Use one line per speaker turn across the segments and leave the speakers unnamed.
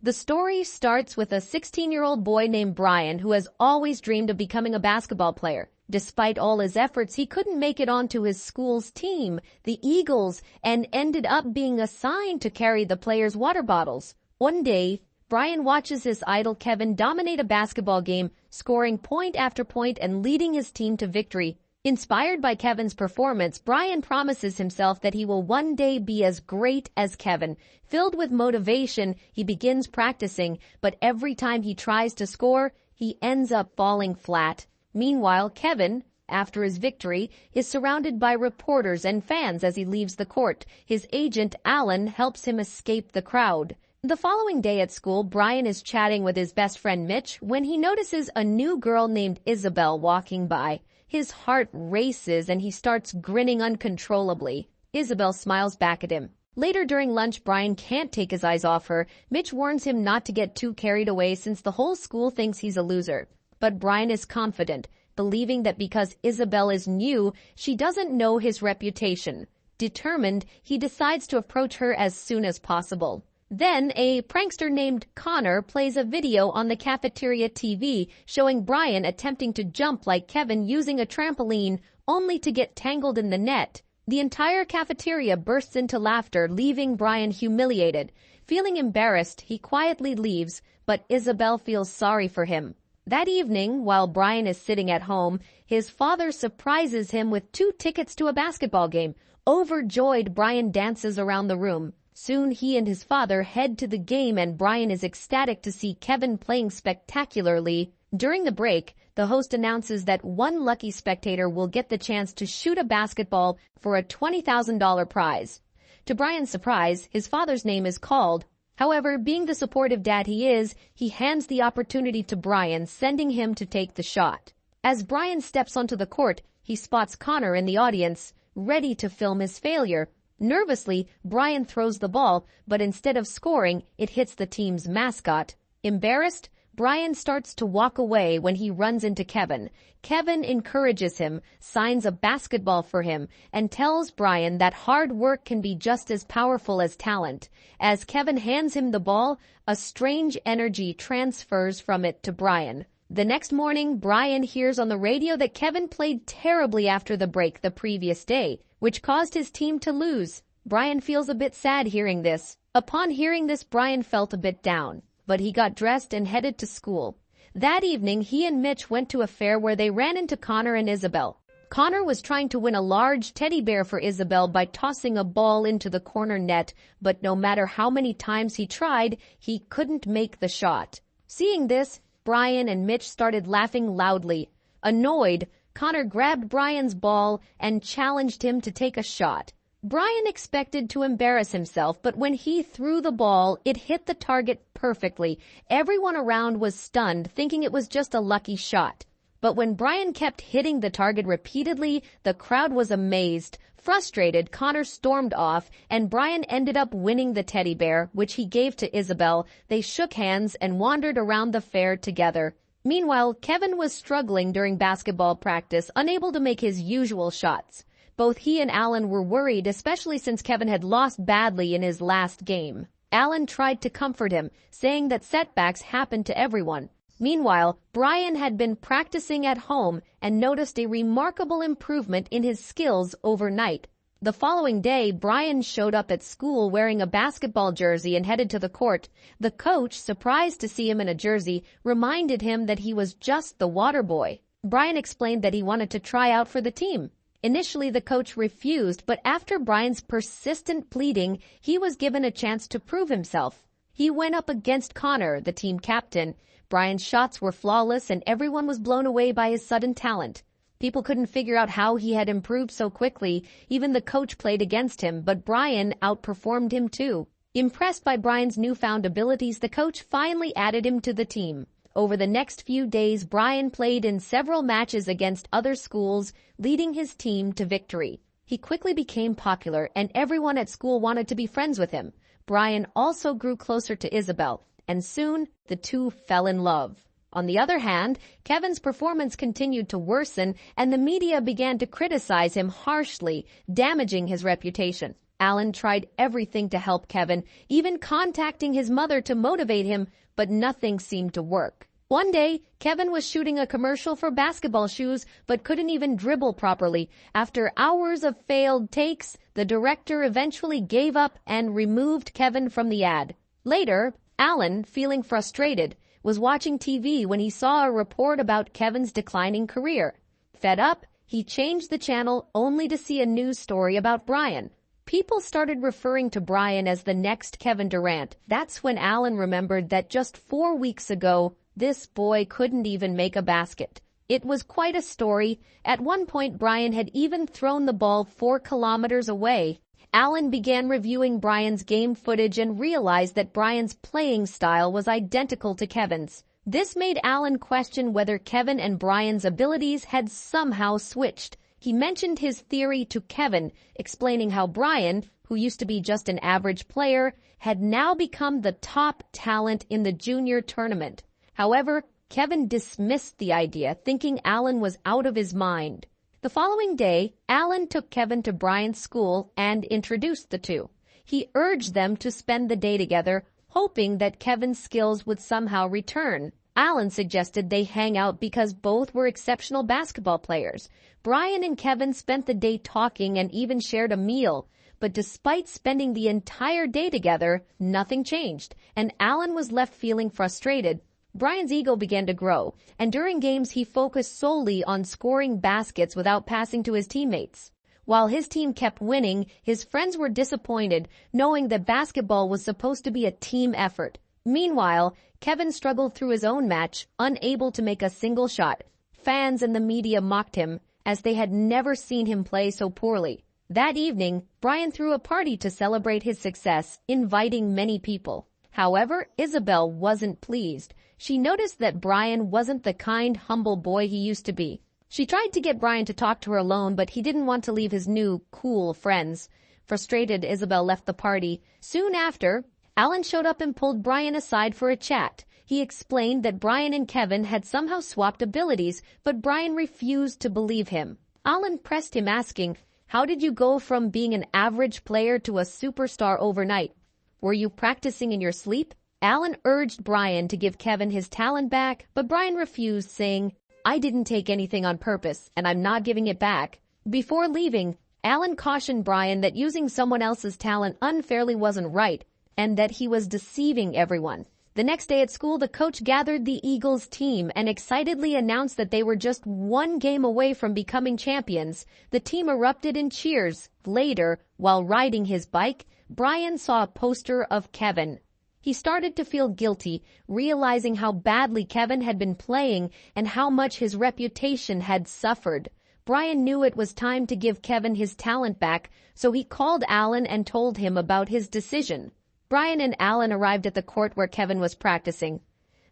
The story starts with a 16-year-old boy named Brian who has always dreamed of becoming a basketball player. Despite all his efforts, he couldn't make it onto his school's team, the Eagles, and ended up being assigned to carry the players' water bottles. One day, Brian watches his idol Kevin dominate a basketball game, scoring point after point and leading his team to victory. Inspired by Kevin's performance, Brian promises himself that he will one day be as great as Kevin. Filled with motivation, he begins practicing, but every time he tries to score, he ends up falling flat. Meanwhile, Kevin, after his victory, is surrounded by reporters and fans as he leaves the court. His agent, Alan, helps him escape the crowd. The following day at school, Brian is chatting with his best friend Mitch when he notices a new girl named Isabel walking by. His heart races and he starts grinning uncontrollably. Isabel smiles back at him. Later during lunch, Brian can't take his eyes off her. Mitch warns him not to get too carried away since the whole school thinks he's a loser. But Brian is confident, believing that because Isabel is new, she doesn't know his reputation. Determined, he decides to approach her as soon as possible. Then, a prankster named Connor plays a video on the cafeteria TV showing Brian attempting to jump like Kevin using a trampoline, only to get tangled in the net. The entire cafeteria bursts into laughter, leaving Brian humiliated. Feeling embarrassed, he quietly leaves, but Isabel feels sorry for him. That evening, while Brian is sitting at home, his father surprises him with 2 tickets to a basketball game. Overjoyed, Brian dances around the room. Soon he and his father head to the game and Brian is ecstatic to see Kevin playing spectacularly. During the break, the host announces that one lucky spectator will get the chance to shoot a basketball for a $20,000 prize. To Brian's surprise, his father's name is called. However, being the supportive dad he is, he hands the opportunity to Brian, sending him to take the shot. As Brian steps onto the court, he spots Connor in the audience, ready to film his failure. Nervously, Brian throws the ball, but instead of scoring, it hits the team's mascot. Embarrassed, Brian starts to walk away when he runs into Kevin. Kevin encourages him, signs a basketball for him, and tells Brian that hard work can be just as powerful as talent. As Kevin hands him the ball, a strange energy transfers from it to Brian. The next morning, Brian hears on the radio that Kevin played terribly after the break the previous day, which caused his team to lose. Brian feels a bit sad hearing this. Upon hearing this, Brian felt a bit down, but he got dressed and headed to school. That evening, he and Mitch went to a fair where they ran into Connor and Isabel. Connor was trying to win a large teddy bear for Isabel by tossing a ball into the corner net, but no matter how many times he tried, he couldn't make the shot. Seeing this, Brian and Mitch started laughing loudly. Annoyed, Connor grabbed Brian's ball and challenged him to take a shot. Brian expected to embarrass himself, but when he threw the ball, it hit the target perfectly. Everyone around was stunned, thinking it was just a lucky shot. But when Brian kept hitting the target repeatedly, the crowd was amazed. Frustrated, Connor stormed off, and Brian ended up winning the teddy bear, which he gave to Isabel. They shook hands and wandered around the fair together. Meanwhile, Kevin was struggling during basketball practice, unable to make his usual shots. Both he and Alan were worried, especially since Kevin had lost badly in his last game. Alan tried to comfort him, saying that setbacks happen to everyone. Meanwhile, Brian had been practicing at home and noticed a remarkable improvement in his skills overnight. The following day, Brian showed up at school wearing a basketball jersey and headed to the court. The coach, surprised to see him in a jersey, reminded him that he was just the water boy. Brian explained that he wanted to try out for the team. Initially, the coach refused, but after Brian's persistent pleading, he was given a chance to prove himself. He went up against Connor, the team captain. Brian's shots were flawless and everyone was blown away by his sudden talent. People couldn't figure out how he had improved so quickly. Even the coach played against him, but Brian outperformed him too. Impressed by Brian's newfound abilities, the coach finally added him to the team. Over the next few days, Brian played in several matches against other schools, leading his team to victory. He quickly became popular and everyone at school wanted to be friends with him. Brian also grew closer to Isabel, and soon the two fell in love. On the other hand, Kevin's performance continued to worsen and the media began to criticize him harshly, damaging his reputation. Alan tried everything to help Kevin, even contacting his mother to motivate him, but nothing seemed to work. One day, Kevin was shooting a commercial for basketball shoes but couldn't even dribble properly. After hours of failed takes, the director eventually gave up and removed Kevin from the ad. Later, Alan, feeling frustrated, was watching TV when he saw a report about Kevin's declining career. Fed up, he changed the channel only to see a news story about Brian. People started referring to Brian as the next Kevin Durant. That's when Alan remembered that just 4 weeks ago, this boy couldn't even make a basket. It was quite a story. At one point, Brian had even thrown the ball 4 kilometers away. Alan began reviewing Brian's game footage and realized that Brian's playing style was identical to Kevin's. This made Alan question whether Kevin and Brian's abilities had somehow switched. He mentioned his theory to Kevin, explaining how Brian, who used to be just an average player, had now become the top talent in the junior tournament. However, Kevin dismissed the idea, thinking Alan was out of his mind. The following day, Alan took Kevin to Brian's school and introduced the two. He urged them to spend the day together, hoping that Kevin's skills would somehow return. Alan suggested they hang out because both were exceptional basketball players. Brian and Kevin spent the day talking and even shared a meal. But despite spending the entire day together, nothing changed, and Alan was left feeling frustrated. Brian's ego began to grow, and during games he focused solely on scoring baskets without passing to his teammates. While his team kept winning, his friends were disappointed, knowing that basketball was supposed to be a team effort. Meanwhile, Kevin struggled through his own match, unable to make a single shot. Fans and the media mocked him, as they had never seen him play so poorly. That evening, Brian threw a party to celebrate his success, inviting many people. However, Isabel wasn't pleased. She noticed that Brian wasn't the kind, humble boy he used to be. She tried to get Brian to talk to her alone, but he didn't want to leave his new, cool friends. Frustrated, Isabel left the party. Soon after, Alan showed up and pulled Brian aside for a chat. He explained that Brian and Kevin had somehow swapped abilities, but Brian refused to believe him. Alan pressed him, asking, "How did you go from being an average player to a superstar overnight? Were you practicing in your sleep?" Alan urged Brian to give Kevin his talent back, but Brian refused, saying, "I didn't take anything on purpose, and I'm not giving it back." Before leaving, Alan cautioned Brian that using someone else's talent unfairly wasn't right, and that he was deceiving everyone. The next day at school, the coach gathered the Eagles team and excitedly announced that they were just 1 game away from becoming champions. The team erupted in cheers. Later, while riding his bike, Brian saw a poster of Kevin. He started to feel guilty, realizing how badly Kevin had been playing and how much his reputation had suffered. Brian knew it was time to give Kevin his talent back, so he called Alan and told him about his decision. Brian and Alan arrived at the court where Kevin was practicing.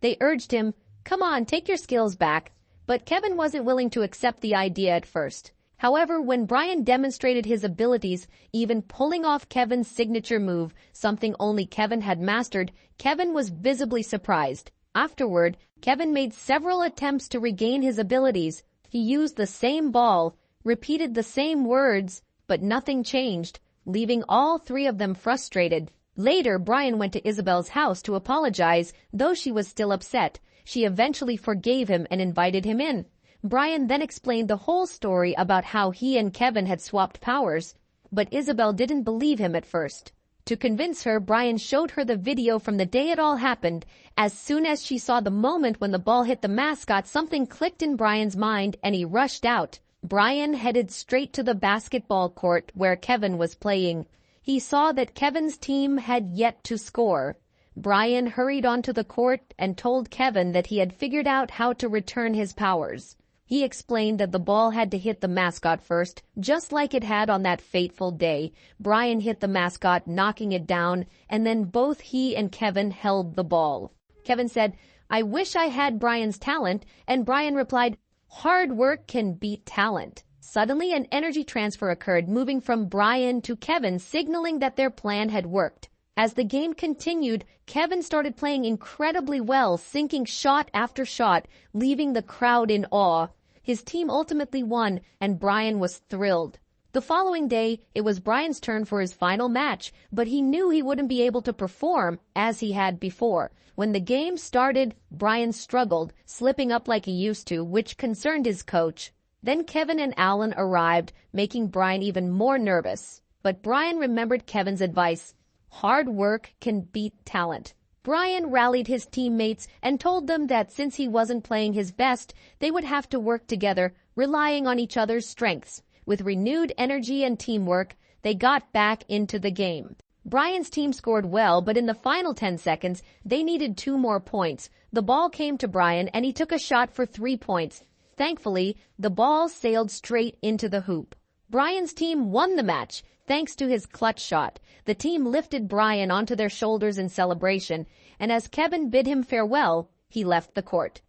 They urged him, "Come on, take your skills back." But Kevin wasn't willing to accept the idea at first. However, when Brian demonstrated his abilities, even pulling off Kevin's signature move, something only Kevin had mastered, Kevin was visibly surprised. Afterward, Kevin made several attempts to regain his abilities. He used the same ball, repeated the same words, but nothing changed, leaving all 3 of them frustrated. Later, Brian went to Isabel's house to apologize, though she was still upset. She eventually forgave him and invited him in. Brian then explained the whole story about how he and Kevin had swapped powers, but Isabel didn't believe him at first. To convince her, Brian showed her the video from the day it all happened. As soon as she saw the moment when the ball hit the mascot, something clicked in Brian's mind and he rushed out. Brian headed straight to the basketball court where Kevin was playing. He saw that Kevin's team had yet to score. Brian hurried onto the court and told Kevin that he had figured out how to return his powers. He explained that the ball had to hit the mascot first, just like it had on that fateful day. Brian hit the mascot, knocking it down, and then both he and Kevin held the ball. Kevin said, "I wish I had Brian's talent," and Brian replied, "Hard work can beat talent." Suddenly, an energy transfer occurred, moving from Brian to Kevin, signaling that their plan had worked. As the game continued, Kevin started playing incredibly well, sinking shot after shot, leaving the crowd in awe. His team ultimately won, and Brian was thrilled. The following day, it was Brian's turn for his final match, but he knew he wouldn't be able to perform as he had before. When the game started, Brian struggled, slipping up like he used to, which concerned his coach. Then Kevin and Alan arrived, making Brian even more nervous. But Brian remembered Kevin's advice: hard work can beat talent. Brian rallied his teammates and told them that since he wasn't playing his best, they would have to work together, relying on each other's strengths. With renewed energy and teamwork, they got back into the game. Brian's team scored well, but in the final 10 seconds, they needed 2 more points. The ball came to Brian, and he took a shot for 3 points. Thankfully, the ball sailed straight into the hoop. Brian's team won the match, thanks to his clutch shot. The team lifted Brian onto their shoulders in celebration, and as Kevin bid him farewell, he left the court.